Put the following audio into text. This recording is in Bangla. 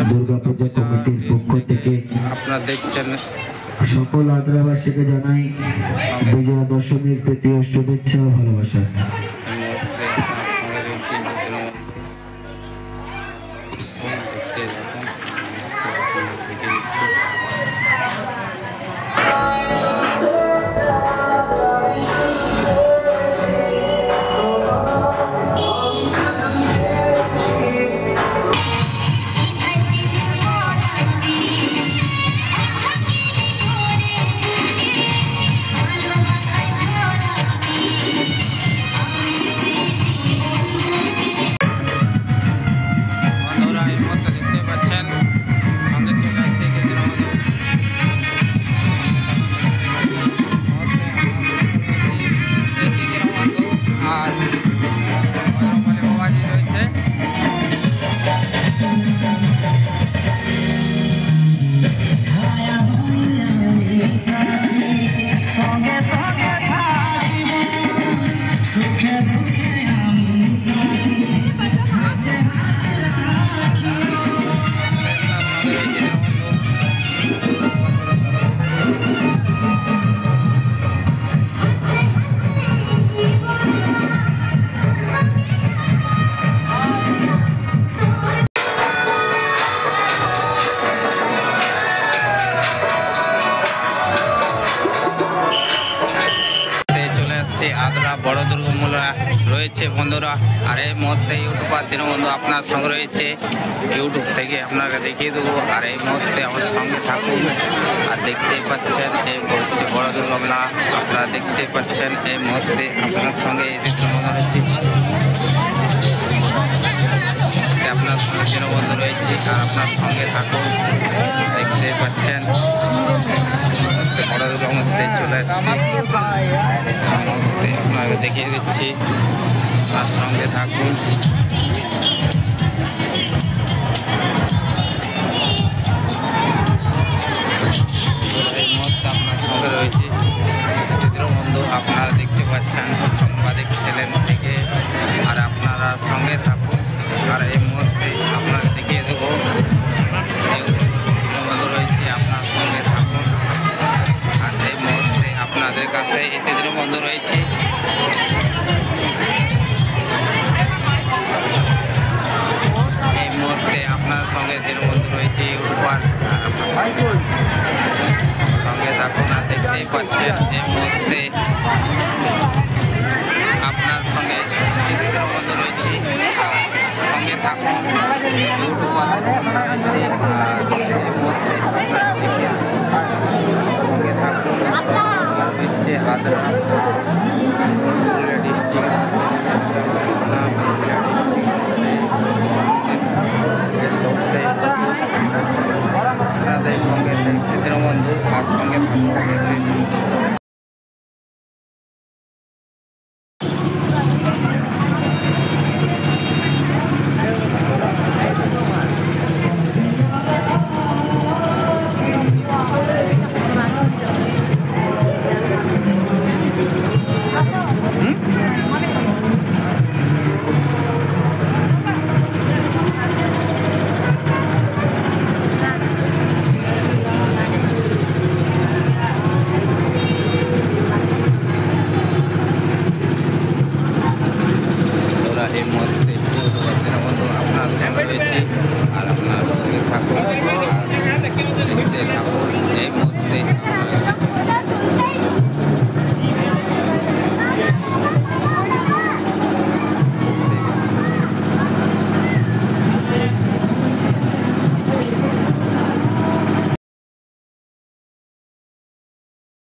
দুর্গাপূজা কমিটির পক্ষ থেকে আপনারা দেখছেন সকল আদ্রাবাসীকে জানাই বিজয়া দশমীর প্রীতি ও শুভেচ্ছা ও ভালোবাসা। আদ্রা বড় দুর্গা মেলা রয়েছে বন্ধুরা। আর এই মুহূর্তে ইউটিউবার দীনবন্ধু আপনার সঙ্গে রয়েছে, ইউটিউব থেকে আপনাকে দেখিয়ে দেবো। আর এই মুহূর্তে আমার সঙ্গে থাকুন। আর দেখতেই পাচ্ছেন এই হচ্ছে বড় দুর্গা মেলা, আপনারা দেখতেই পাচ্ছেন এই মুহূর্তে আপনার সঙ্গে এই দীনবন্ধু রয়েছে, আপনার সঙ্গে দীনবন্ধু রয়েছে। আর আপনার সঙ্গে থাকুন, দেখতেই পাচ্ছেন বড় দুর্গা মধ্যে চলে এসেছি, আপনাকে দেখিয়ে দিচ্ছি, তার সঙ্গে থাকুন। এই মুহূর্তে আপনার সঙ্গে রয়েছে বন্ধু, আপনারা দেখতে পাচ্ছেন সাংবাদিক চ্যানেল থেকে। আর আপনারা সঙ্গে থাকুন। আর এই মুহূর্তে আপনাকে দেখিয়ে দেবো বন্ধু রয়েছে, আপনার সঙ্গে থাকুন। আর এই মুহূর্তে আপনাদের কাছে এতে বন্ধু রয়েছে। এই মুহূর্তে আপনার সঙ্গে দীনবন্ধু রয়েছে উপর, সঙ্গে থাকুন। আর দেখতেই পাচ্ছেন এই মুহূর্তে আপনার সঙ্গে দীনবন্ধু রয়েছে, সঙ্গে থাকুন। ইউটিউবার রয়েছে, এই মুহূর্তে সঙ্গে থাকুন। হচ্ছে আদ্রা ডিস্ট্রিক্ট, আপনাদের সঙ্গে দীনবন্ধু আর সঙ্গে এই মুহূর্তে আপনার সঙ্গে রয়েছে। আর আপনার সঙ্গে থাকুন।